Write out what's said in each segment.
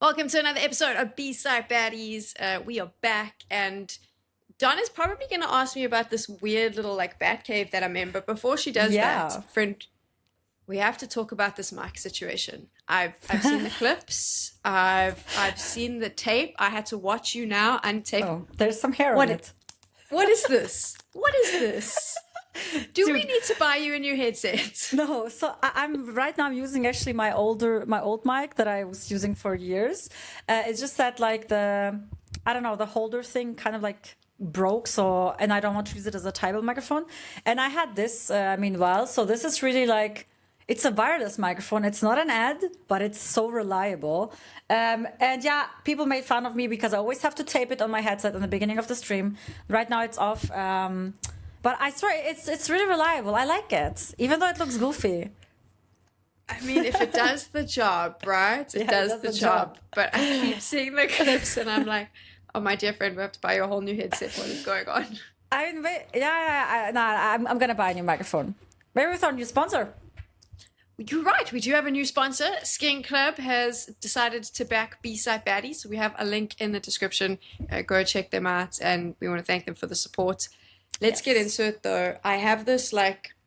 Welcome to another episode of B-Side Baddies. We are back, and Donna's probably going to ask me about this weird little bat cave that I'm in. But before she does that, Yeah. friend, we have to talk about this mic situation. I've seen the clips. I've seen the tape. I had to watch you now untape. Oh, there's some hair on What it. what is this? What is this? Do we Dude, need to buy you a new headset? no, so I'm right now using actually my old mic that I was using for years. It's just that I don't know, the holder thing kind of broke, so and I don't want to use it as a table microphone. And I had this meanwhile, so this is really it's a wireless microphone. It's not an ad, but it's so reliable. And yeah, people made fun of me because I always have to tape it on my headset in the beginning of the stream. Right now it's off. But I swear it's really reliable. I like it, even though it looks goofy. I mean, if it does the job, right? It Yeah, it does does the the job. job. But I keep seeing the clips and I'm like, oh, my dear friend, we have to buy you a whole new headset. What is going on? I mean, I'm gonna buy a new microphone. Maybe with our new sponsor. You're right. We do have a new sponsor. Skin Club has decided to back B-Side Baddies. So we have a link in the description. Go check them out. And we want to thank them for the support. Let's get Yes. into it, though. I have this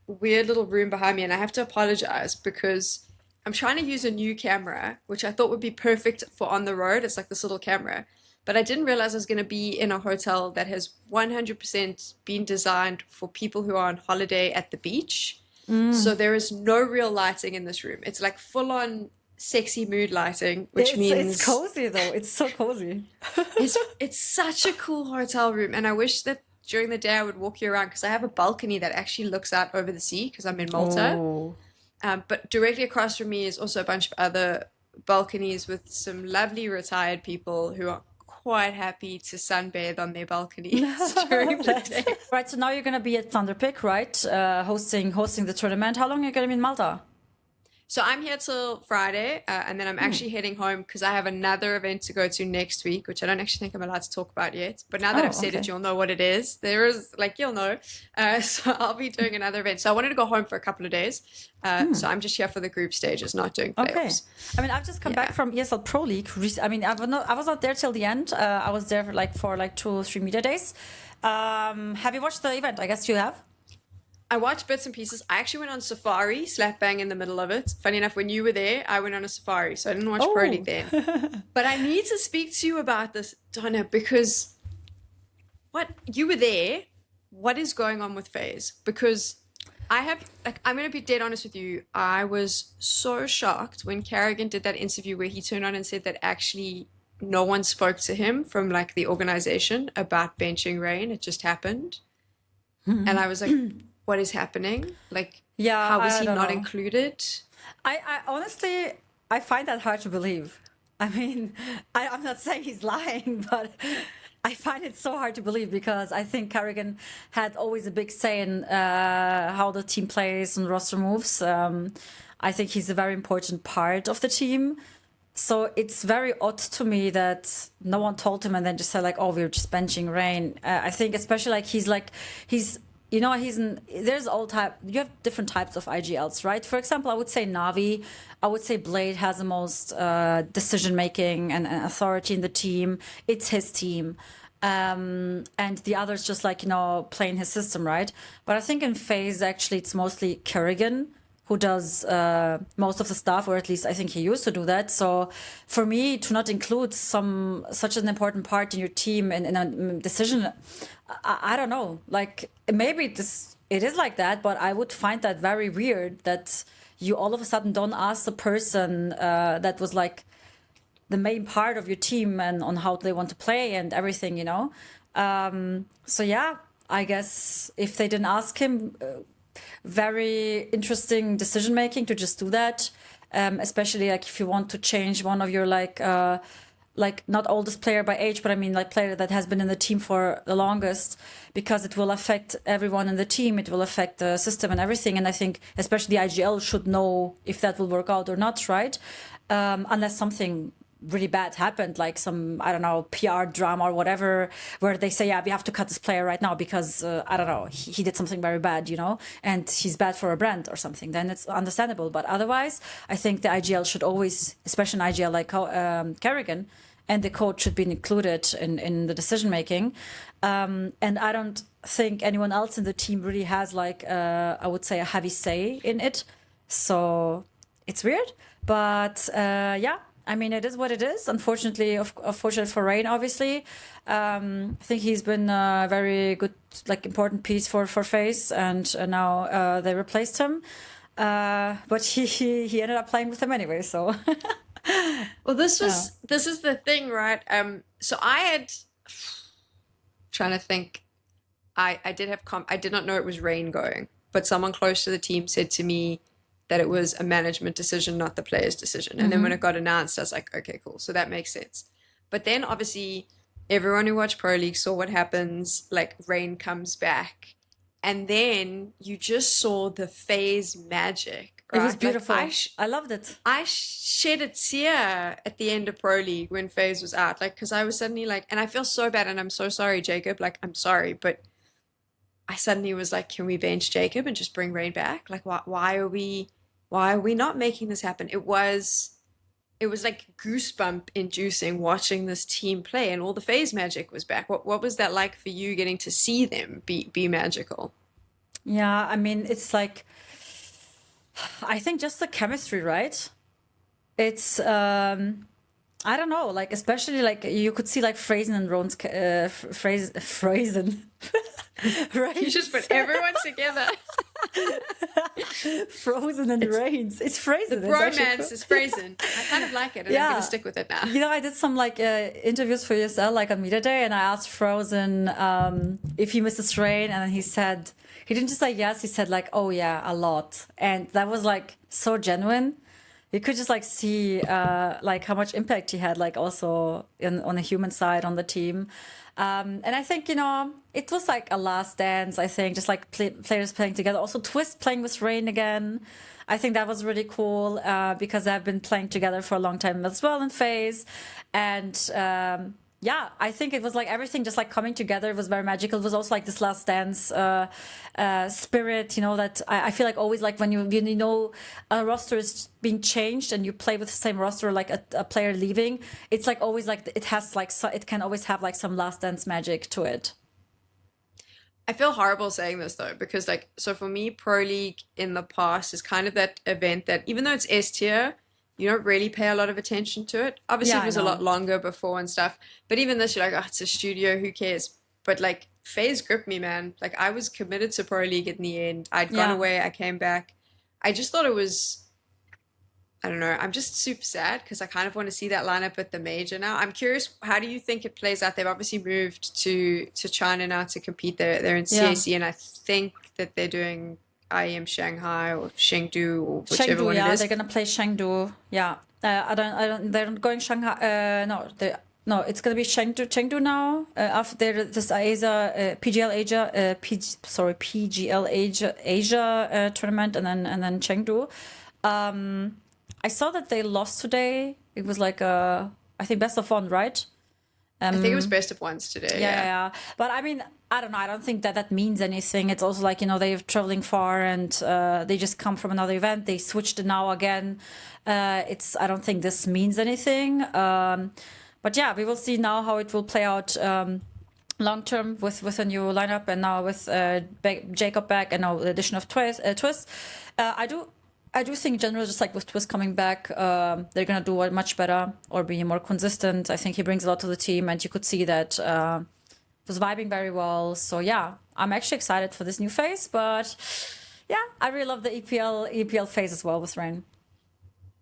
weird little room behind me, and I have to apologize because I'm trying to use a new camera, which I thought would be perfect for on the road. It's like this little camera. But I didn't realize I was going to be in a hotel that has 100% been designed for people who are on holiday at the beach. So there is no real lighting in this room. It's like full on sexy mood lighting, which It's means cozy though. It's so cozy. it's such a cool hotel room. And I wish that during the day I would walk you around because I have a balcony that actually looks out over the sea because I'm in Malta. Oh. But directly across from me is also a bunch of other balconies with some lovely retired people who are quite happy to sunbathe on their balconies during the day. Right, so now you're gonna be at Thunderpick, right? Hosting the tournament. How long are you gonna be in Malta? So I'm here till Friday, and then I'm actually heading home because I have another event to go to next week, which I don't actually think I'm allowed to talk about yet. But now that I've Oh, said it, okay. you'll know what it is. There is, you'll know. So I'll be doing another event. So I wanted to go home for a couple of days. So I'm just here for the group stages, not doing Okay. playoffs. I mean, I've just come back Yeah. from ESL Pro League. I mean, I was not there till the end. I was there for 2 or 3 media days. Have you watched the event? I guess you have. I watched bits and pieces. I actually went on safari, slap bang in the middle of it. Funny enough, when you were there, I went on a safari, so I didn't watch Pro League Oh. then. But I need to speak to you about this, Donna, because what you were there, what is going on with FaZe? Because I'm going to be dead honest with you. I was so shocked when Carrigan did that interview where he turned on and said that actually no one spoke to him from the organization about benching Rain. It just happened. And I was like, what is happening? Yeah, How was I he don't not know. included? I honestly, I find that hard to believe. I mean, I'm not saying he's lying, but I find it so hard to believe because I think Carrigan had always a big say in how the team plays and roster moves. I think he's a very important part of the team. So it's very odd to me that no one told him and then just said oh, we're just benching Rain. I think especially he's there's all type, you have different types of IGLs, right? For example, I would say Navi, I would say Blade has the most decision making and authority in the team. It's his team. And the others just playing his system, right? But I think in FaZe actually it's mostly Kerrigan who does most of the stuff, or at least I think he used to do that. So for me to not include such an important part in your team in a decision, I don't know. Maybe it is like that, but I would find that very weird that you all of a sudden don't ask the person that was the main part of your team and on how they want to play and everything. So yeah, I guess if they didn't ask him, very interesting decision making to just do that, especially if you want to change one of your not oldest player by age, but I mean player that has been in the team for the longest, because it will affect everyone in the team. It will affect the system and everything. And I think especially the IGL should know if that will work out or not, right? Unless something really bad happened, like some, I don't know, PR drama or whatever, where they say, yeah, we have to cut this player right now because, I don't know, he did something very bad, you know, and he's bad for a brand or something, then it's understandable. But otherwise, I think the IGL should always, especially an IGL like Kerrigan, and the coach should be included in the decision making. And I don't think anyone else in the team really has like, I would say, a heavy say in it. So it's weird. But yeah, I mean, it is what it is. Unfortunately, unfortunately for Rain, obviously. I think he's been a very good, like, important piece for FaZe, and now they replaced him. But he ended up playing with them anyway, so... Well, this is the thing, right? So I had trying to think. I did have I did not know it was Rain going, but someone close to the team said to me that it was a management decision, not the player's decision. And then when it got announced, I was like, okay, cool. So that makes sense. But then obviously everyone who watched Pro League saw what happens. Like Rain comes back, and then you just saw the FaZe magic. Right? It was beautiful. Like I loved it. I shed a tear at the end of Pro League when FaZe was out, like, because I was suddenly like, and I feel so bad, and I'm so sorry, Jacob, like, I'm sorry, but I suddenly was like, can we bench Jacob and just bring Rain back? Like, why are we not making this happen? It was like goosebump inducing watching this team play, and all the FaZe magic was back. What was that like for you, getting to see them be magical? Yeah, I mean, it's like, I think just the chemistry, right? It's I don't know, like, especially like you could see like Phrasen and Ron's Phrasen. Right? You just put everyone together. Frozen and Rains. It's Phrasen. The bromance is Phrasen. I kind of like it, and I'm gonna stick with it now. You know, I did some like interviews for ESL, like on Media Day, and I asked Frozen if he misses Rain, and then he said, he didn't just say yes, he said like, oh yeah, a lot. And that was like so genuine. You could just like see like how much impact he had, like also on the human side on the team. And I think, you know, it was like a last dance, I think, just like players playing together. Also Twist playing with Rain again. I think that was really cool because they've been playing together for a long time as well in FaZe. And yeah, I think it was like everything just like coming together. It was very magical. It was also like this last dance spirit, you know, that I feel like always like when you know a roster is being changed and you play with the same roster, like a player leaving, it's like always like it has like, so it can always have like some last dance magic to it. I feel horrible saying this though, because like, so for me, Pro League in the past is kind of that event that even though it's S tier, you don't really pay a lot of attention to it. Obviously, it was a lot longer before and stuff. But even this, you're like, oh, it's a studio, who cares? But like, FaZe gripped me, man. Like, I was committed to Pro League in the end. I'd gone away, I came back. I just thought it was, I don't know, I'm just super sad because I kind of want to see that lineup at the major now. I'm curious, how do you think it plays out? They've obviously moved to China now to compete. They're in CAC, and I think that they're doing IEM Shanghai or Chengdu or whichever one it is. They're gonna play Chengdu. Yeah, they're not going Shanghai. No, it's gonna be Chengdu now. After this PGL Asia tournament, and then Chengdu. I saw that they lost today. It was like I think best of one, right? I think it was best of ones today. Yeah. But I mean, I don't know. I don't think that means anything. It's also like, you know, they're traveling far and they just come from another event. They switched it now again. I don't think this means anything. But yeah, we will see now how it will play out long term with a new lineup, and now with Jacob back, and now the addition of Twist. I do think in general, just like with Twist coming back, they're going to do much better or be more consistent. I think he brings a lot to the team, and you could see that was vibing very well. So yeah, I'm actually excited for this new phase. But yeah, I really love the EPL phase as well with Rain.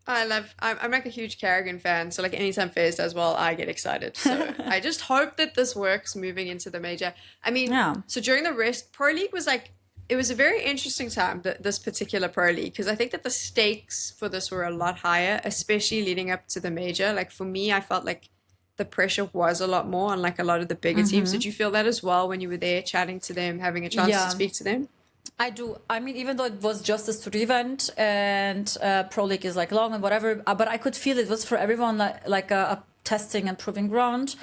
I'm like a huge Kerrigan fan, so like anytime FaZe does well, I get excited. So I just hope that this works moving into the major. I mean, So during the rest, Pro League was like, it was a very interesting time, this particular Pro League, because I think that the stakes for this were a lot higher, especially leading up to the major. Like for me, I felt like the pressure was a lot more on like a lot of the bigger teams. Did you feel that as well when you were there chatting to them, having a chance to speak to them? I do. I mean, even though it was just a studio event and Pro League is like long and whatever, but I could feel it was for everyone like a testing and proving ground.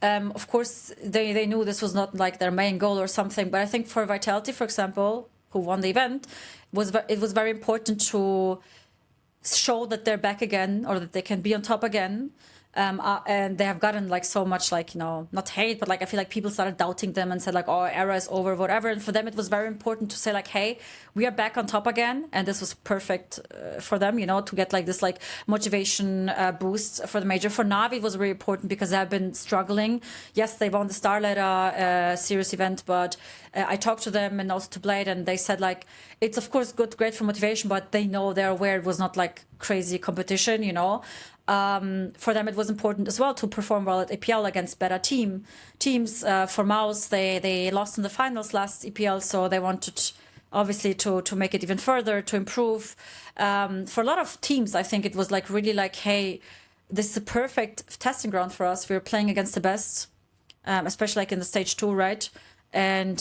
Of course, they knew this was not like their main goal or something, but I think for Vitality, for example, who won the event, it was very important to show that they're back again or that they can be on top again. And they have gotten like so much like, you know, not hate, but like I feel like people started doubting them and said like, oh, era is over, whatever. And for them, it was very important to say like, hey, we are back on top again. And this was perfect for them, you know, to get like this like motivation boost for the major. For Navi, it was very important because they have been struggling. Yes, they won the Starlighter series event, but I talked to them and also to Blade, and they said like, it's of course great for motivation, but they know, they're aware it was not like crazy competition, you know. For them, it was important as well to perform well at EPL against better teams. For Mouse, they lost in the finals last EPL, so they wanted obviously to make it even further, to improve. For a lot of teams, I think it was like really like, hey, this is a perfect testing ground for us. We're playing against the best, especially like in the stage 2, right? And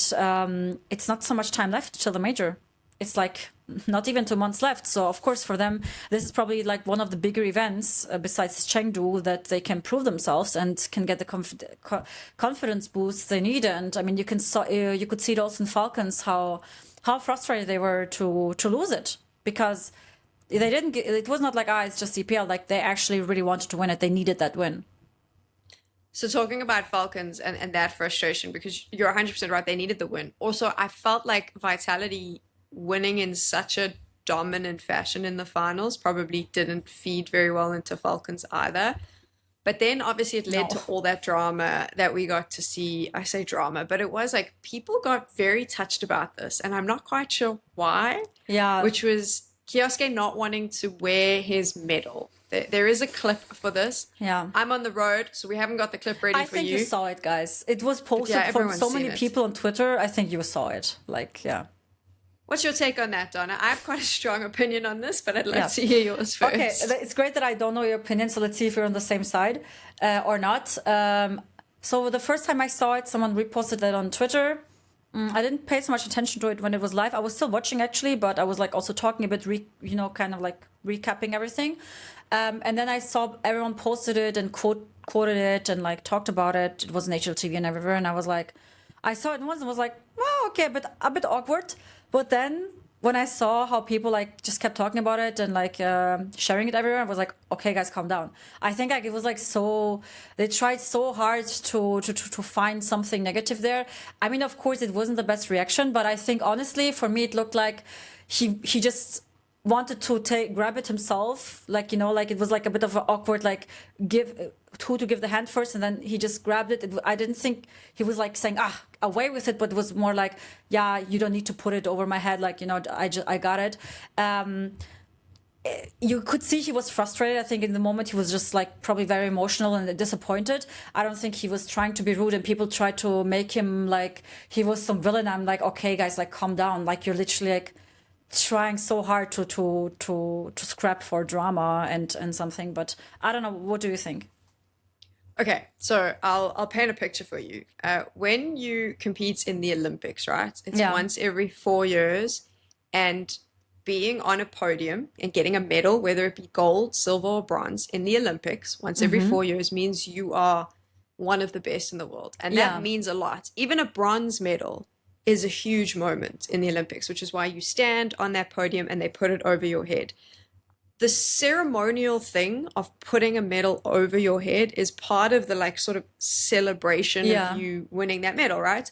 it's not so much time left till the major. It's like not even 2 months left. So of course for them, this is probably like one of the bigger events besides Chengdu that they can prove themselves and can get the confidence boost they need. And I mean, you could see it also in Falcons how frustrated they were to lose it, because they didn't get, it was not like, it's just EPL. Like they actually really wanted to win it. They needed that win. So talking about Falcons and that frustration, because you're 100% right, they needed the win. Also, I felt like Vitality winning in such a dominant fashion in the finals probably didn't feed very well into Falcons either. But then obviously it led to all that drama that we got to see. I say drama, but it was like people got very touched about this, and I'm not quite sure why. Yeah. Which was Kyousuke not wanting to wear his medal. There is a clip for this. Yeah. I'm on the road, so we haven't got the clip ready for you. I think you saw it, guys. It was posted from so many people on Twitter. I think you saw it. Like, yeah. What's your take on that, Donna? I have quite a strong opinion on this, but I'd love to hear yours first. Okay, it's great that I don't know your opinion, so let's see if you're on the same side or not. So the first time I saw it, someone reposted it on Twitter. I didn't pay so much attention to it when it was live. I was still watching actually, but I was like also talking a bit, kind of like recapping everything. And then I saw everyone posted it and quoted it and like talked about it. It was Nature TV and everywhere, and I was like, I saw it once and was like, oh, okay, but a bit awkward. But then when I saw how people like just kept talking about it and like sharing it everywhere, I was like, okay, guys, calm down. I think like it was like they tried so hard to find something negative there. I mean, of course, it wasn't the best reaction, but I think honestly, for me, it looked like he just wanted to grab it himself, like, you know, like it was like a bit of an awkward, like who to give the hand first, and then he just grabbed it. I didn't think he was like saying away with it, but it was more like, yeah, you don't need to put it over my head, like, you know, I got it. You could see he was frustrated. I think in the moment he was just like probably very emotional and disappointed. I don't think he was trying to be rude, and people tried to make him like he was some villain. I'm like, okay, guys, like calm down. Like you're literally like trying so hard to scrap for drama and something. But I don't know. What do you think? Okay, so I'll paint a picture for you. When you compete in the Olympics, right? It's once every 4 years, and being on a podium and getting a medal, whether it be gold, silver, or bronze in the Olympics, once every 4 years means you are one of the best in the world. And that means a lot. Even a bronze medal is a huge moment in the Olympics, which is why you stand on that podium and they put it over your head. The ceremonial thing of putting a medal over your head is part of the like sort of celebration of you winning that medal, right?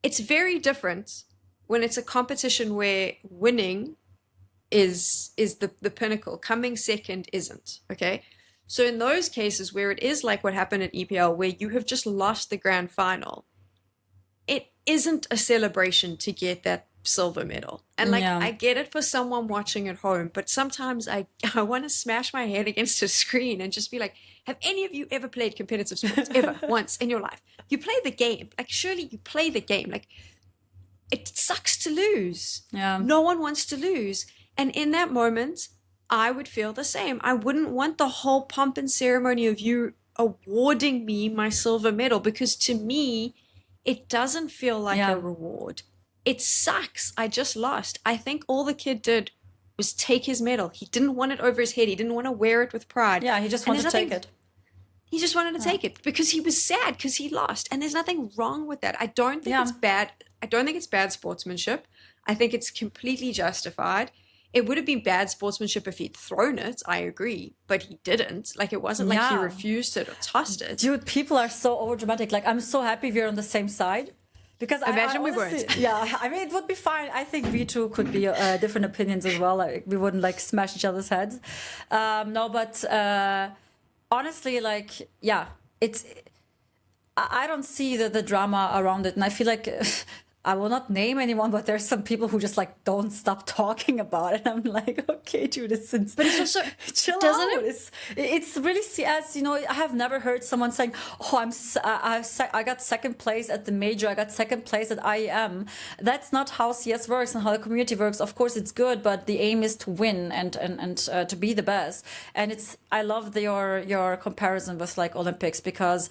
It's very different when it's a competition where winning is the pinnacle. Coming second isn't, okay? So in those cases where it is like what happened at EPL, where you have just lost the grand final, it isn't a celebration to get that silver medal. And like I get it for someone watching at home, but sometimes I want to smash my head against a screen and just be like, have any of you ever played competitive sports ever once in your life? You play the game, like surely you play the game, like it sucks to lose. No one wants to lose. And in that moment I would feel the same. I wouldn't want the whole pomp and ceremony of you awarding me my silver medal, because to me it doesn't feel like a reward. it sucks. I just lost. I think all the kid did was take his medal. He didn't want it over his head. He didn't want to wear it with pride. Yeah, he just wanted to take it. He just wanted to take it because he was sad because he lost. And there's nothing wrong with that. I don't think it's bad. I don't think it's bad sportsmanship. I think it's completely justified. It would have been bad sportsmanship if he'd thrown it, I agree, but he didn't. Like, it wasn't like he refused it or tossed it. Dude, people are so overdramatic. Like, I'm so happy we're on the same side. Because Imagine I we honestly, weren't. Yeah, I mean, it would be fine. I think we two could be different opinions as well. Like, we wouldn't, like, smash each other's heads. No, but honestly, like, yeah, it's... I don't see the drama around it. And I feel like... I will not name anyone, but there's some people who just like don't stop talking about it. I'm like, okay, dude, but it's also chill out. It's really as you know. I have never heard someone saying, "Oh, I got second place at the major. I got second place at IEM." That's not how CS works and how the community works. Of course, it's good, but the aim is to win and to be the best. And I love your comparison with like Olympics because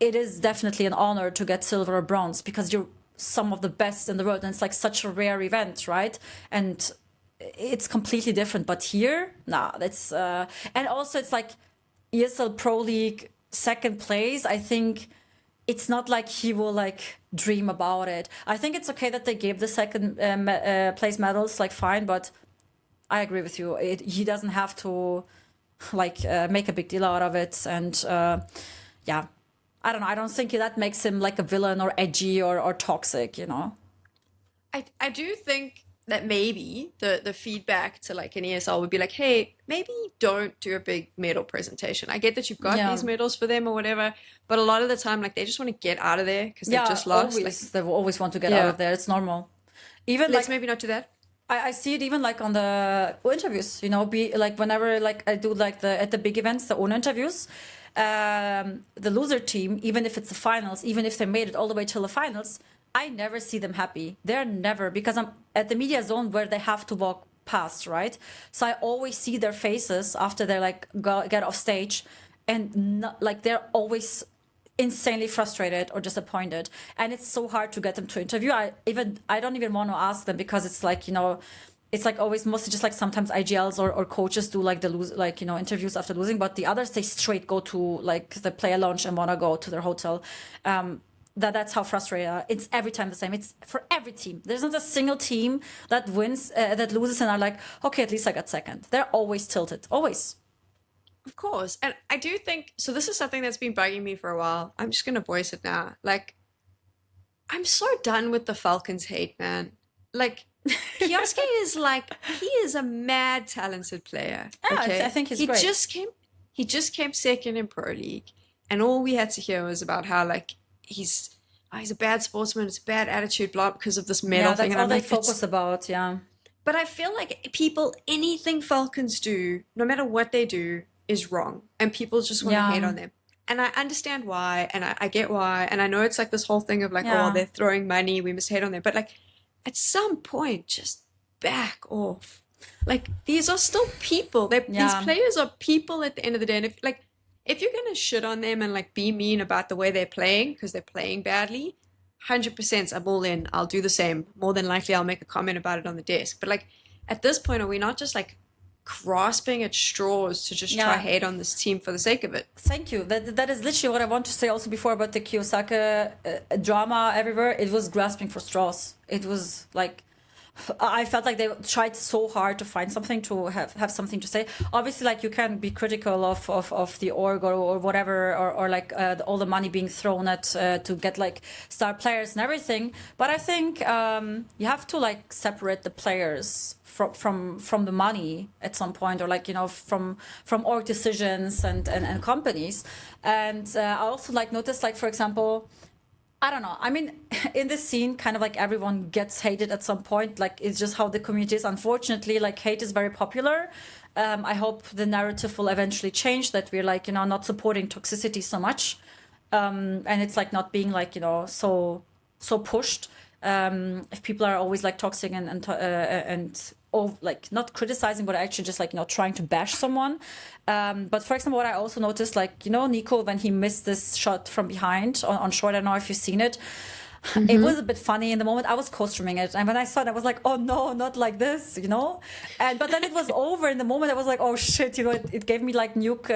it is definitely an honor to get silver or bronze because you're some of the best in the world, and it's like such a rare event, right? And it's completely different. But here, nah, that's and also it's like ESL Pro League second place. I think it's not like he will like dream about it. I think it's okay that they gave the second place medals, like fine, but I agree with you. He doesn't have to like make a big deal out of it, and yeah. I don't know. I don't think that makes him like a villain or edgy or toxic, you know? I do think that maybe the feedback to like an ESL would be like, hey, maybe don't do a big medal presentation. I get that you've got these medals for them or whatever, but a lot of the time, like they just want to get out of there because they've just lost. Always. They always want to get out of there. It's normal. Even let's maybe not do that. I see it even like on the interviews, you know, be like whenever like I do like at the big events, the own interviews. The loser team, even if it's the finals, even if they made it all the way till the finals, I never see them happy. They're never, because I'm at the media zone where they have to walk past, right? So I always see their faces after they like get off stage, and like they're always insanely frustrated or disappointed, and it's so hard to get them to interview. I don't even want to ask them because it's like, you know, it's like always mostly just like sometimes IGLs or coaches do like interviews after losing, but the others, they straight go to like the player lounge and want to go to their hotel. That's how frustrated it's every time the same. It's for every team. There's not a single team that wins, that loses and are like, okay, at least I got second. They're always tilted, always. Of course. And I do think, so this is something that's been bugging me for a while. I'm just going to voice it now. Like, I'm so done with the Falcons hate, man. Like, Kyousuke is like, he is a mad talented player. Okay? I think he's great. He just came second in Pro League, and all we had to hear was about how like he's a bad sportsman, it's a bad attitude, blah, because of this medal thing. That's all and they like, focus about, yeah. But I feel like anything Falcons do, no matter what they do, is wrong, and people just want to hate on them. And I understand why, and I get why, and I know it's like this whole thing of like, oh, they're throwing money, we must hate on them, but like, at some point, just back off. Like, these are still people. These players are people at the end of the day. And if you're gonna shit on them and like be mean about the way they're playing because they're playing badly, 100% I'm all in. I'll do the same. More than likely, I'll make a comment about it on the desk. But like, at this point, are we not just like grasping at straws to just try hate on this team for the sake of it? Thank you. That is literally what I want to say also before about the Kyousuke drama everywhere. It was grasping for straws. It was like, I felt like they tried so hard to find something to have something to say. Obviously, like you can be critical of the org or whatever, or like all the money being thrown at to get like star players and everything. But I think you have to like separate the players from the money at some point, or like, you know, from org decisions and companies. And I also like noticed, like, for example, I don't know. I mean, in this scene, kind of like everyone gets hated at some point. Like, it's just how the community is. Unfortunately, like, hate is very popular. I hope the narrative will eventually change, that we're like, you know, not supporting toxicity so much. And it's like not being like, you know, so pushed. If people are always like toxic and like not criticizing, but actually just like, you know, trying to bash someone. But for example, what I also noticed, like, you know, Nico, when he missed this shot from behind on short, I don't know if you've seen it. It was a bit funny in the moment. I was co-streaming it, and when I saw it, I was like, "Oh no, not like this," you know. And but then it was over in the moment. I was like, "Oh shit," you know. It gave me like nuke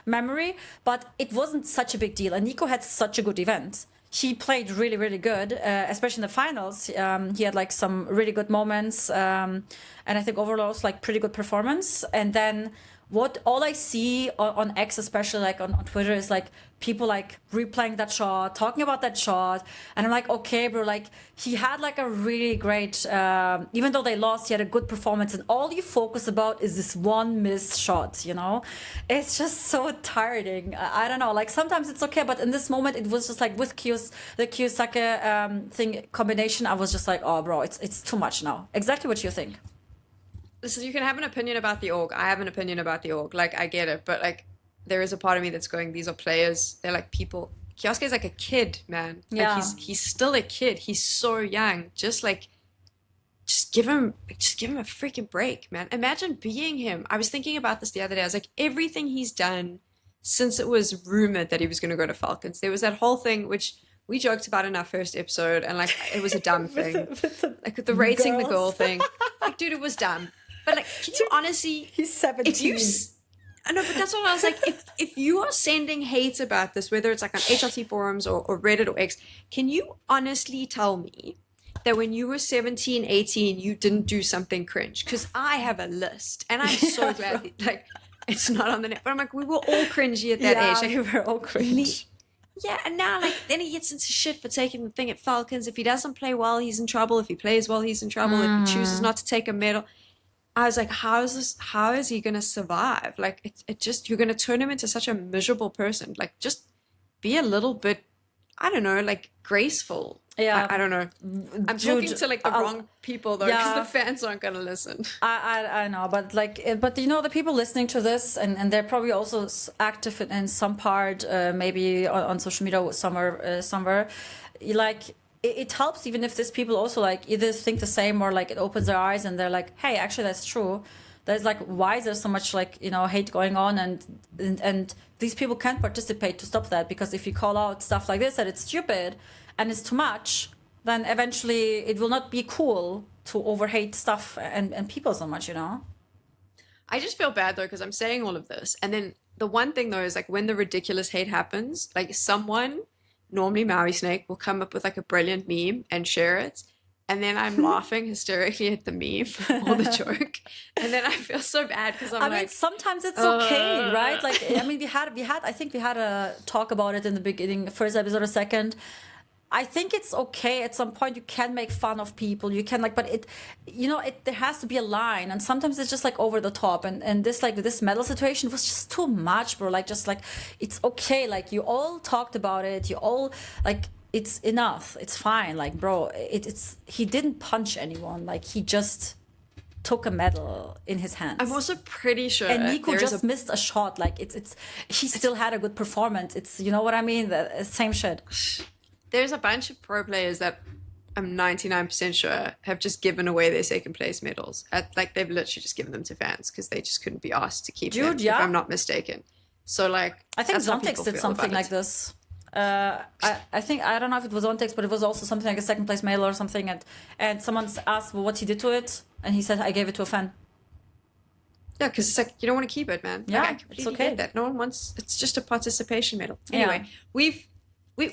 memory, but it wasn't such a big deal. And Nico had such a good event. He played really, really good, especially in the finals. He had like some really good moments, and I think overall it was like pretty good performance. And then what all I see on X, especially like on Twitter, is like people like replaying that shot, talking about that shot, and I'm like, okay, bro, like he had like a really great, even though they lost, he had a good performance, and all you focus about is this one missed shot, you know. It's just so tiring. I don't know, like sometimes it's okay, but in this moment it was just like with the Kyousuke thing combination, I was just like, oh bro, it's too much now. Exactly what you think. Listen, you can have an opinion about the org. I have an opinion about the org. Like, I get it, but like, there is a part of me that's going, these are players. They're like people. Kyousuke is like a kid, man. Yeah. Like he's still a kid. He's so young. Just give him a freaking break, man. Imagine being him. I was thinking about this the other day. I was like, everything he's done since it was rumored that he was going to go to Falcons. There was that whole thing which we joked about in our first episode, and like it was a dumb thing, like with the rating the girl thing. Like, dude, it was dumb. But like, can you honestly? He's 17. I know, but that's what I was like. If you are sending hate about this, whether it's like on HLT forums or Reddit or X, can you honestly tell me that when you were 17, 18, you didn't do something cringe? Because I have a list, and I'm so glad that, like it's not on the net. But I'm like, we were all cringy at that age. Like, we were all cringe. Yeah, and now like then he gets into shit for taking the thing at Falcons. If he doesn't play well, he's in trouble. If he plays well, he's in trouble. If he chooses not to take a medal. I was like, how is he going to survive? Like, it just, you're going to turn him into such a miserable person. Like, just be a little bit, I don't know, like graceful. Yeah. I don't know. I'm talking to like the wrong people though, because the fans aren't going to listen. I know, but like, but you know, the people listening to this, and they're probably also active in some part, maybe on social media somewhere, like, it helps even if these people also like either think the same or like it opens their eyes and they're like, hey, actually that's true. There's like, why is there so much like, you know, hate going on, and these people can't participate to stop that, because if you call out stuff like this that it's stupid and it's too much, then eventually it will not be cool to overhate stuff and people so much, you know. I just feel bad though, because I'm saying all of this, and then the one thing though is like when the ridiculous hate happens, like someone, normally Maui Snake, will come up with like a brilliant meme and share it, and then I'm laughing hysterically at the meme or the joke, and then I feel so bad because I mean, sometimes it's okay, right? Like, I mean, I think we had a talk about it in the beginning, first episode or second. I think it's okay at some point. You can make fun of people, you can like, but it, you know, there has to be a line, and sometimes it's just like over the top, and this medal situation was just too much, bro. Like, just like, it's okay, like you all talked about it, you all like, it's enough, it's fine, like bro, he didn't punch anyone, like he just took a medal in his hands. I'm also pretty sure, and Nico just missed a shot, like he still had a good performance. It's, you know what I mean, the same shit. There's a bunch of pro players that I'm 99% sure have just given away their second place medals. Like, they've literally just given them to fans because they just couldn't be asked to keep them, if I'm not mistaken. So, like, I think Zontex did something like this. I think, I don't know if it was Zontex, but it was also something like a second place medal or something. And someone asked what he did to it, and he said, I gave it to a fan. Yeah, because it's like, you don't want to keep it, man. Yeah, like, I completely it's okay. get that. No one wants, it's just a participation medal. Anyway, we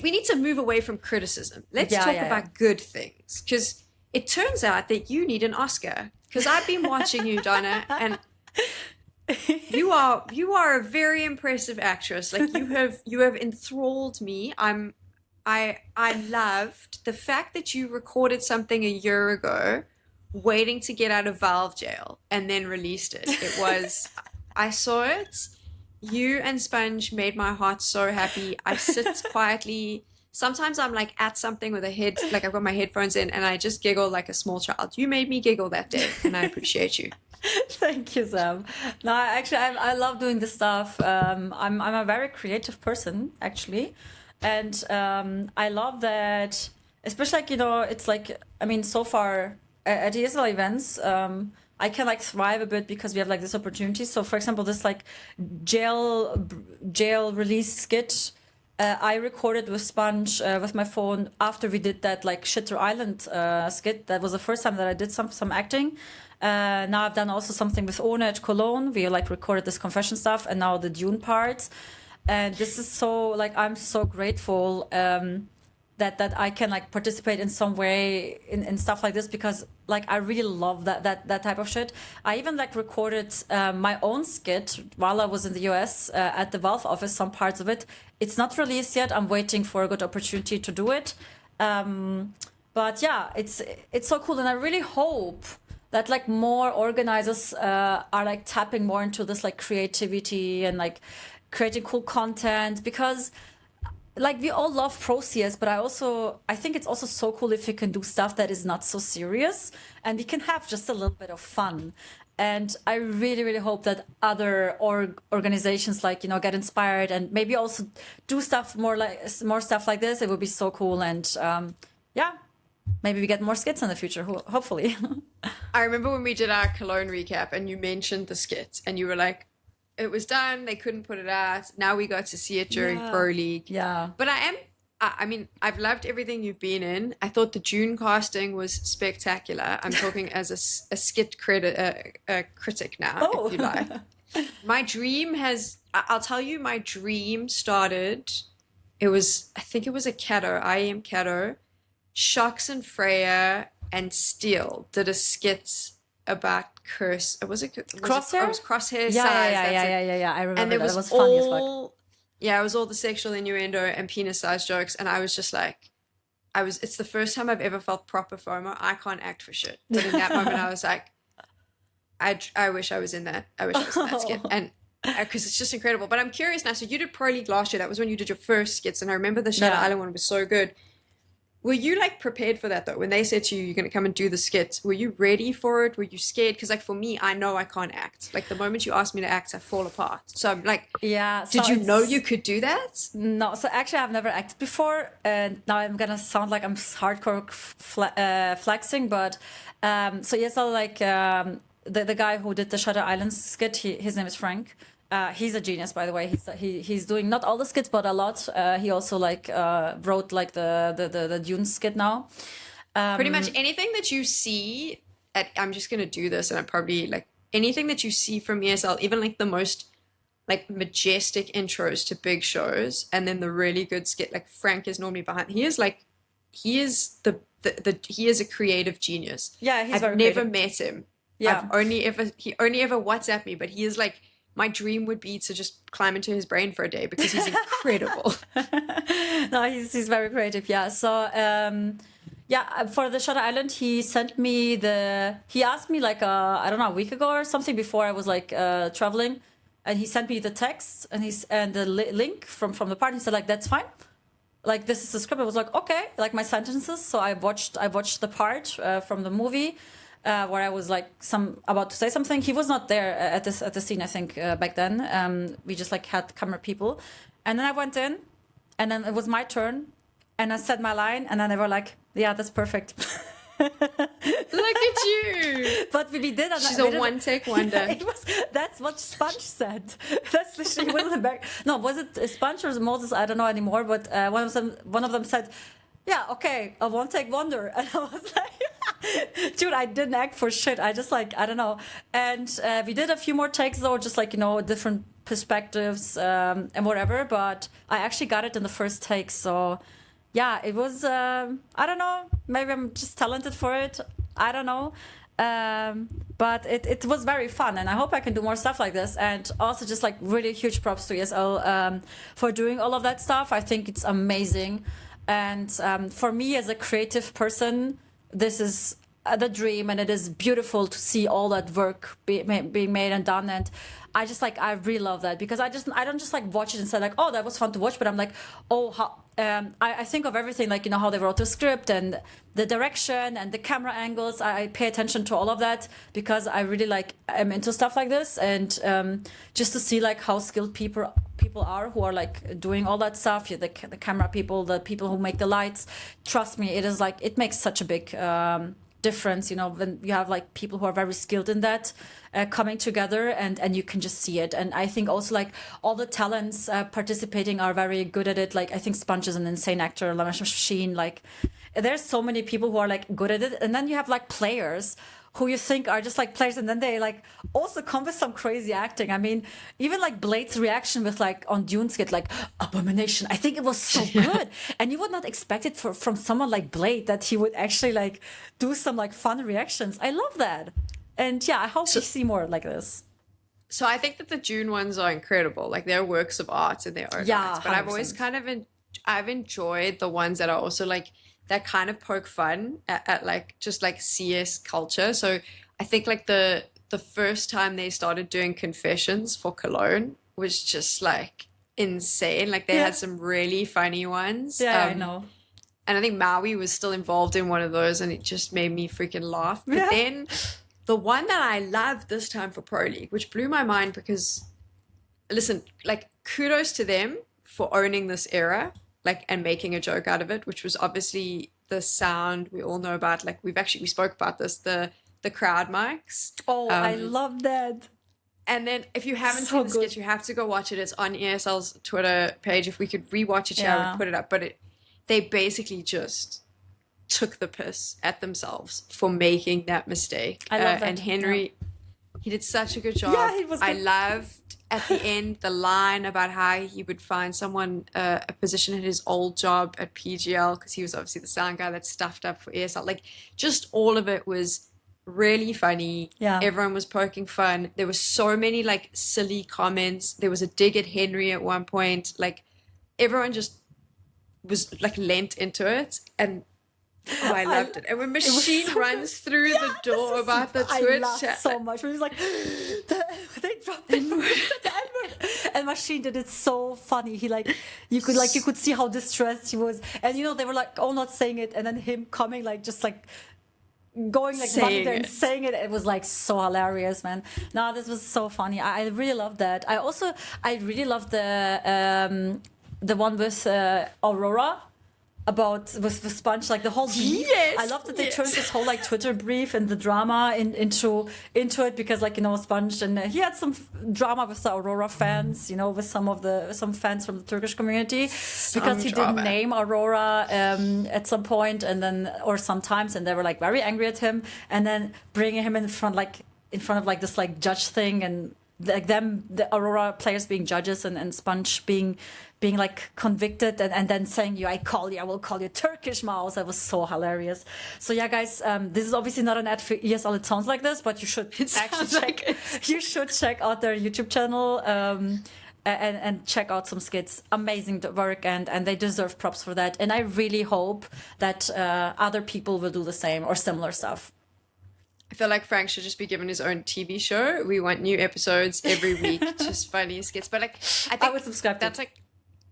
need to move away from criticism. Let's talk about good things, because it turns out that you need an Oscar. Because I've been watching you, Dona, and you are a very impressive actress. Like, you have enthralled me. I loved the fact that you recorded something a year ago, waiting to get out of Valve jail, and then released it. It was, I saw it. You and Sponge made my heart so happy. I sit quietly. Sometimes I'm like at something with like I've got my headphones in, and I just giggle like a small child. You made me giggle that day, and I appreciate you. Thank you, Sam. No, actually, I love doing this stuff. I'm a very creative person, actually, and I love that. Especially, like, you know, it's like, I mean, so far at ESL events, I can like thrive a bit because we have like this opportunity. So, for example, this like jail release skit, I recorded with Sponge with my phone after we did that like Shitter Island skit. That was the first time that I did some acting. Now I've done also something with Ona at Cologne. We like recorded this confession stuff, and now the Dune parts. And this is so like I'm so grateful that I can like participate in some way in stuff like this, because like I really love that type of shit. I even like recorded my own skit while I was in the US at the Valve office, some parts of it. It's not released yet. I'm waiting for a good opportunity to do it. But yeah, it's so cool, and I really hope that like more organizers are like tapping more into this like creativity and like creating cool content, because like we all love Pro CS, but I think it's also so cool if you can do stuff that is not so serious and we can have just a little bit of fun. And I really, really hope that other organizations like, you know, get inspired and maybe also do stuff more stuff like this. It would be so cool. And yeah, maybe we get more skits in the future, hopefully. I remember when we did our Cologne recap and you mentioned the skits and you were like, it was done, they couldn't put it out. Now we got to see it during Pro League. Yeah. But I mean, I've loved everything you've been in. I thought the June casting was spectacular. I'm talking as a skit critic now, if you like. My dream I'll tell you, my dream started, I think it was a Cato, I am Cato, Shocks and Freya and Steel did a skit about Curse. It was Crosshair. It was Crosshair. Yeah. I remember that. It was funny as fuck. Yeah, it was all the sexual innuendo and penis size jokes, and I was just like, it's the first time I've ever felt proper FOMO. I can't act for shit. But in that moment, I was like, I wish I was in that. I wish I was in that skit, and because it's just incredible. But I'm curious now. So you did Pro League last year. That was when you did your first skits, and I remember the Shadow Island one was so good. Were you like prepared for that though? When they said to you, you're going to come and do the skits, were you ready for it? Were you scared? Because like for me, I know I can't act. Like the moment you ask me to act, I fall apart. So I'm like, yeah. Did you know you could do that? No. So actually, I've never acted before, and now I'm gonna sound like I'm hardcore flexing. But so yes, so like the guy who did the Shutter Island skit, his name is Frank. He's a genius, by the way. He's doing not all the skits, but a lot. He also like wrote like the Dune skit now. Pretty much anything that you see I'm just gonna do this, and I'm probably like anything that you see from ESL, even like the most like majestic intros to big shows, and then the really good skit. Like Frank is normally behind. He is a creative genius. Yeah, I've never met him. Yeah, he only ever WhatsApped me, but he is like. My dream would be to just climb into his brain for a day because he's incredible. No, he's very creative. Yeah. So for the Shutter Island, he sent me he asked me like I don't know, a week ago or something before I was like traveling, and he sent me the text and the link from the part. He said like, that's fine. Like this is the script. I was like, okay, like my sentences. So I watched the part from the movie. Where I was like about to say something. He was not there at the scene, I think, back then. We just like had camera people, and then I went in, and then it was my turn, and I said my line, and then they were like, "Yeah, that's perfect." Look at you! But we did. She's a one-take wonder. That's what Sponge said. That's literally one of the back. No, was it Sponge or Moses? I don't know anymore. But one of them said, "Yeah, okay, a one-take wonder," and I was like. Dude, I didn't act for shit. I just like, I don't know. And we did a few more takes though, just like, you know, different perspectives and whatever. But I actually got it in the first take. So yeah, it was, I don't know. Maybe I'm just talented for it. I don't know. But it was very fun. And I hope I can do more stuff like this. And also just like really huge props to ESL for doing all of that stuff. I think it's amazing. And for me as a creative person, this is the dream, and it is beautiful to see all that work being made and done. And I really love that, because I don't just like watch it and say like, oh, that was fun to watch, but I'm like, oh, how I think of everything, like, you know, how they wrote the script and the direction and the camera angles. I pay attention to all of that because I really like am into stuff like this, and just to see like how skilled people are who are like doing all that stuff. The camera people, the people who make the lights. Trust me, it is like it makes such a big difference, you know, when you have like people who are very skilled in that coming together, and you can just see it. And I think also like all the talents participating are very good at it. Like I think Sponge is an insane actor, La Machine, like there's so many people who are like good at it. And then you have like players who you think are just like players, and then they like also come with some crazy acting. I mean, even like Blade's reaction with like on Dune's Skit, like Abomination, I think it was so good. And you would not expect it from someone like Blade, that he would actually like do some like fun reactions. I love that. And yeah, I hope we see more like this. So I think that the June ones are incredible. Like they're works of art in their own Yeah, rights. But I've 100%. always kind of I've enjoyed the ones that are also like that kind of poke fun at like just like CS culture. So I think like the first time they started doing confessions for Cologne was just like insane. Like they had some really funny ones. Yeah, I know. And I think Maui was still involved in one of those, and it just made me freaking laugh. But then the one that I loved this time for Pro League, which blew my mind because, listen, like kudos to them for owning this era, like, and making a joke out of it, which was obviously the sound we all know about. Like we spoke about this, the crowd mics. Oh, I love that. And then if you haven't So seen the good. sketch, you have to go watch it. It's on ESL's Twitter page. If we could rewatch it, I would put it up. But they basically just took the piss at themselves for making that mistake. I love that. And Henry, he did such a good job. Yeah, he was I good. loved at the end the line about how he would find someone a position at his old job at PGL, because he was obviously the sound guy that stuffed up for ESL. Like just all of it was really funny. Yeah. Everyone was poking fun. There were so many like silly comments. There was a dig at Henry at one point. Like everyone just was like lent into it, and I loved it. And when Machine so runs through the door about the I Twitch laughed chat, so much. It was like they dropped the N-word. And Machine did it so funny. He like you could see how distressed he was, and you know they were like all not saying it, and then him coming like just like going like running there and saying it. It was like so hilarious, man. No, this was so funny. I really loved that. I really loved the one with Aurora. About with Sponge, like the whole beef. Yes, I love that they turned this whole like Twitter brief and the drama into it, because like, you know, Sponge, and he had some drama with the Aurora fans, you know, with some fans from the Turkish community, because he didn't name Aurora at some point, and then or sometimes, and they were like very angry at him, and then bringing him in front of like this like judge thing, and like the Aurora players being judges, and Sponge being like convicted, and then saying I will call you Turkish mouse. That was so hilarious. So yeah, guys, this is obviously not an ad for ESL. It sounds like this, but you should you should check out their YouTube channel and check out some skits. Amazing work, and they deserve props for that. And I really hope that other people will do the same or similar stuff. I feel like Frank should just be given his own TV show. We want new episodes every week, just funny skits. But like, I think would subscribe to that's like,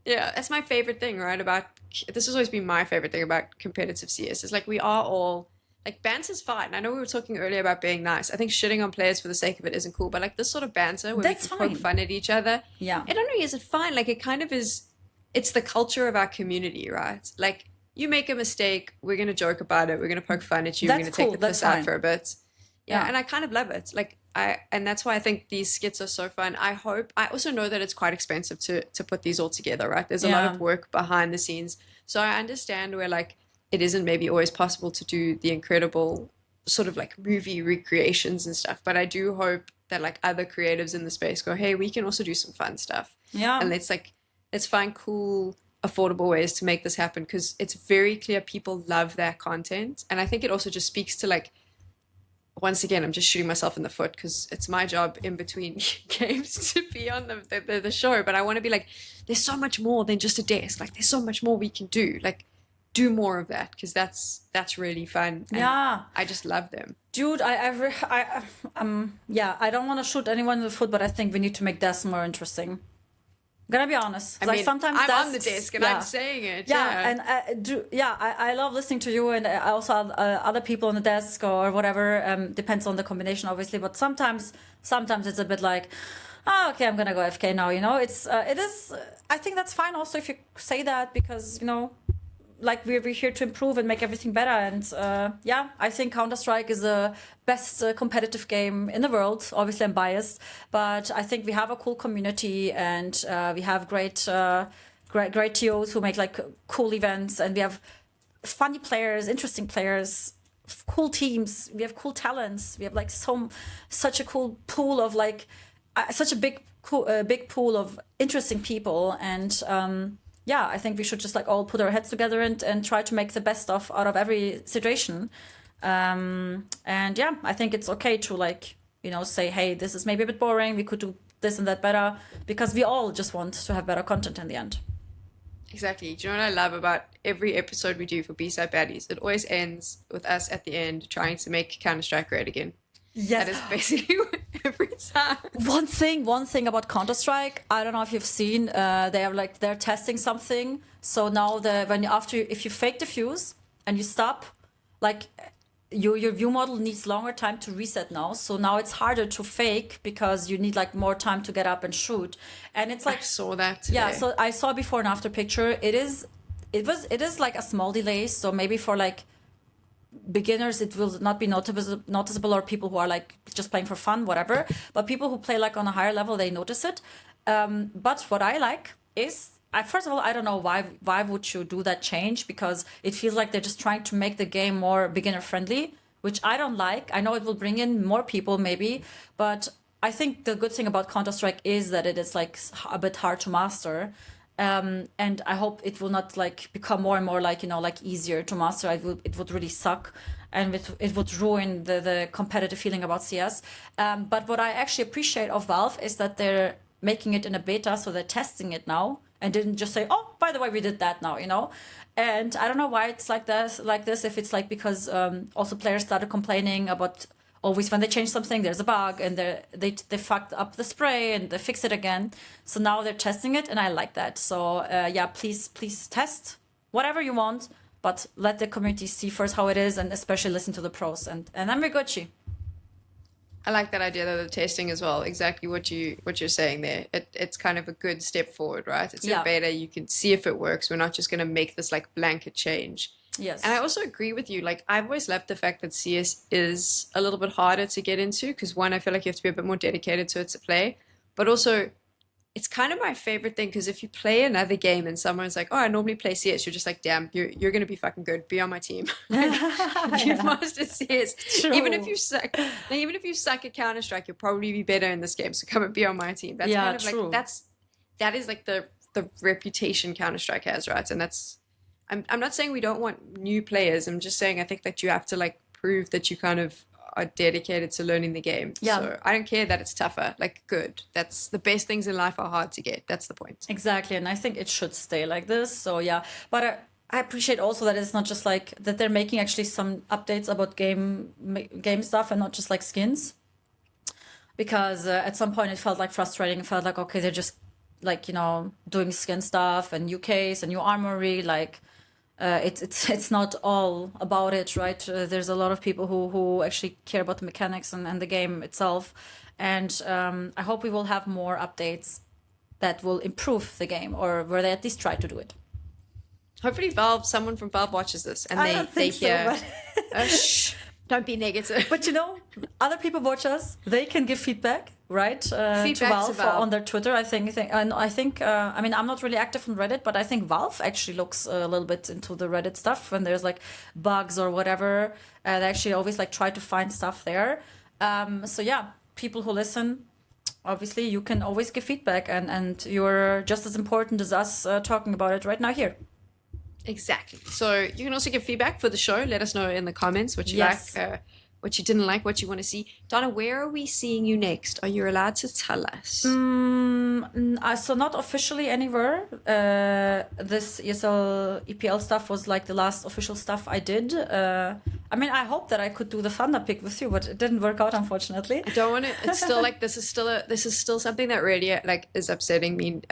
yeah, that's my favorite thing, right? About this has always been my favorite thing about competitive CS. Is like we are all like banter's fine. I know we were talking earlier about being nice. I think shitting on players for the sake of it isn't cool. But like this sort of banter where That's we can fine. poke fun at each other. Yeah. I don't know. Is it fine? Like it kind of is. It's the culture of our community, right? Like you make a mistake, we're gonna joke about it. We're gonna poke fun at you. That's we're gonna cool. take the piss That's out fine. for a bit. Yeah, Yeah. and I kind of love it. Like and that's why I think these skits are so fun. I also know that it's quite expensive to put these all together, right? There's a lot of work behind the scenes. So I understand where like it isn't maybe always possible to do the incredible sort of like movie recreations and stuff. But I do hope that like other creatives in the space go, hey, we can also do some fun stuff. Yeah. And let's find cool, affordable ways to make this happen, because it's very clear people love that content. And I think it also just speaks to like, once again, I'm just shooting myself in the foot because it's my job in between games to be on the show. But I want to be like, there's so much more than just a desk. Like, there's so much more we can do. Like, do more of that, because that's really fun. And Yeah. I just love them. Dude, I don't want to shoot anyone in the foot, but I think we need to make desks more interesting. I'm gonna be honest. I like mean, sometimes I'm on the desks- desk and I'm saying it. Yeah, and I love listening to you, and I also have other people on the desk or whatever. Depends on the combination, obviously, but sometimes it's a bit like, oh, okay, I'm gonna go FK now. You know, it is. I think that's fine also if you say that, because you know, like we're here to improve and make everything better. And I think Counter-Strike is the best competitive game in the world. Obviously, I'm biased, but I think we have a cool community, and we have great TOs who make like cool events, and we have funny players, interesting players, cool teams. We have cool talents. We have like such a cool pool of like such a big pool of interesting people, and I think we should just like all put our heads together and try to make the best out of every situation. I think it's okay to like, say, hey, this is maybe a bit boring. We could do this and that better, because we all just want to have better content in the end. Exactly. Do you know what I love about every episode we do for B-Side Baddies? It always ends with us at the end trying to make Counter-Strike great again. Yes. That is basically every time. One thing about Counter-Strike, I don't know if you've seen, they're testing something. So now if you fake defuse and you stop, like your view model needs longer time to reset now. So now it's harder to fake because you need like more time to get up and shoot. And it's like I saw that today. Yeah, so I saw before and after picture. It is like a small delay. So maybe for like beginners it will not be noticeable, or people who are like just playing for fun, whatever. But people who play like on a higher level, they notice it. But what I like is, first of all, I don't know why would you do that change, because it feels like they're just trying to make the game more beginner friendly, which I don't like. I know it will bring in more people maybe, but I think the good thing about Counter-Strike is that it is like a bit hard to master. And I hope it will not like become more and more like, like easier to master. It would really suck, and it would ruin the competitive feeling about CS. But what I actually appreciate of Valve is that they're making it in a beta, so they're testing it now, and didn't just say, oh, by the way, we did that now, And I don't know why it's like this, if it's like because also players started complaining about always when they change something, there's a bug, and they fucked up the spray and they fix it again. So now they're testing it, and I like that. So please test whatever you want, but let the community see first how it is, and especially listen to the pros. And then we're Gucci. I like that idea of the testing as well. Exactly what you're saying there. It's kind of a good step forward, right? It's in beta. You can see if it works. We're not just going to make this like blanket change. Yes. And I also agree with you. Like, I've always loved the fact that CS is a little bit harder to get into, because one, I feel like you have to be a bit more dedicated to it to play, but also it's kind of my favorite thing, because if you play another game and someone's like, oh, I normally play CS, you're just like, damn, you're going to be fucking good. Be on my team. You've mastered CS. True. Even if you suck at Counter-Strike, you'll probably be better in this game. So come and be on my team. That's kind of true. like, that is like the reputation Counter-Strike has, right? And that's, I'm not saying we don't want new players. I'm just saying I think that you have to like prove that you kind of are dedicated to learning the game. Yeah. So I don't care that it's tougher. Like, good. That's the best things in life are hard to get. That's the point. Exactly, and I think it should stay like this. So yeah, but I appreciate also that it's not just like that they're making actually some updates about game stuff and not just like skins. Because at some point it felt like frustrating. It felt like, okay, they're just like, doing skin stuff and UKs and new armory, like. It's not all about it, right? There's a lot of people who actually care about the mechanics and the game itself, and I hope we will have more updates that will improve the game, or where they at least try to do it. Hopefully someone from Valve watches this and they hear. Shh, don't be negative. But other people watch us. They can give feedback, right? To Valve on their Twitter. I think, I mean, I'm not really active on Reddit, but I think Valve actually looks a little bit into the Reddit stuff when there's like bugs or whatever. They actually always like try to find stuff there. So yeah, people who listen, obviously you can always give feedback, and you're just as important as us talking about it right now here. Exactly. So you can also give feedback for the show. Let us know in the comments what you like, what you didn't like, what you want to see. Donna, where are we seeing you next? Are you allowed to tell us? So not officially anywhere. This ESL EPL stuff was like the last official stuff I did. I mean, I hope that I could do the Tunderpick with you, but it didn't work out, unfortunately. I don't want to. It's still like this is still something that really like is upsetting me.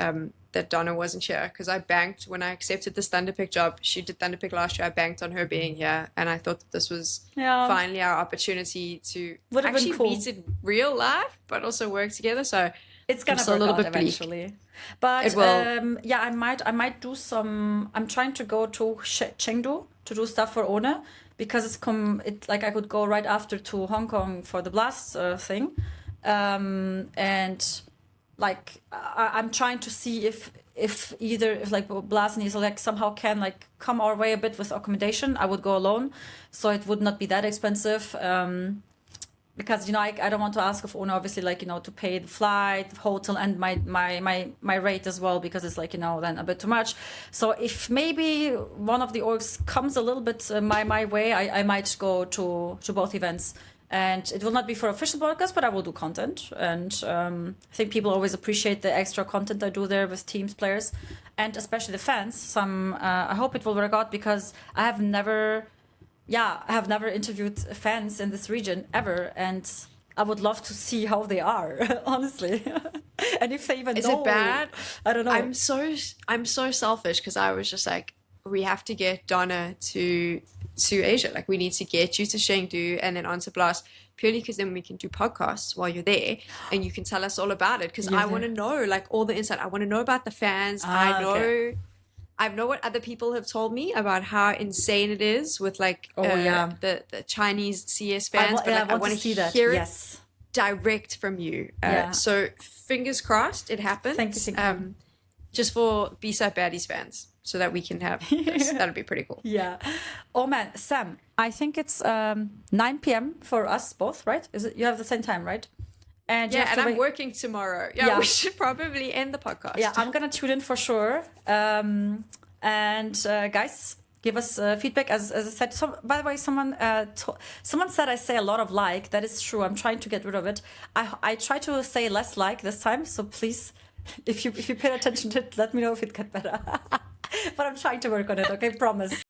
That Donna wasn't here, because I banked when I accepted this Tunderpick job. She did Tunderpick last year. I banked on her being here, and I thought that this was finally our opportunity to actually meet in real life, but also work together. So It's gonna still a work little out bit bleak. eventually. But It will. yeah, I might do some. I'm trying to go to Chengdu to do stuff for One because it like I could go right after to Hong Kong for the Blast thing, and like I'm trying to see if like Blast and ESL like somehow can like come our way a bit with accommodation. I would go alone, so it would not be that expensive. Because I don't want to ask of Una obviously like to pay the flight, hotel, and my rate as well, because it's like then a bit too much. So if maybe one of the orgs comes a little bit my way, I might go to both events, and it will not be for official broadcast, but I will do content, and I think people always appreciate the extra content I do there with teams, players, and especially the fans. I hope it will work out, because I have never interviewed fans in this region ever, and I would love to see how they are, honestly. And if they even Is know. it bad? I don't know. I'm so selfish, because I was just like, we have to get Dona to Asia. Like, we need to get you to Chengdu and then on to Blast, purely because then we can do podcasts while you're there, and you can tell us all about it. Because I want to know like all the insight. I want to know about the fans. I know what other people have told me about how insane it is with like the Chinese CS fans, but I want to hear it direct from you. So fingers crossed it happens. Thank you. Just for B-side Baddies fans, so that we can have this. That'd be pretty cool. Yeah. Oh man, Sam, I think it's 9 p.m. for us both, right? Is it? You have the same time, right? And I'm working tomorrow. Yeah, we should probably end the podcast. Yeah, I'm gonna tune in for sure. Guys, give us feedback. As I said, by the way, someone said I say a lot of like. That is true. I'm trying to get rid of it. I try to say less like this time. So please, if you pay attention to it, let me know if it got better. But I'm trying to work on it. Okay, promise.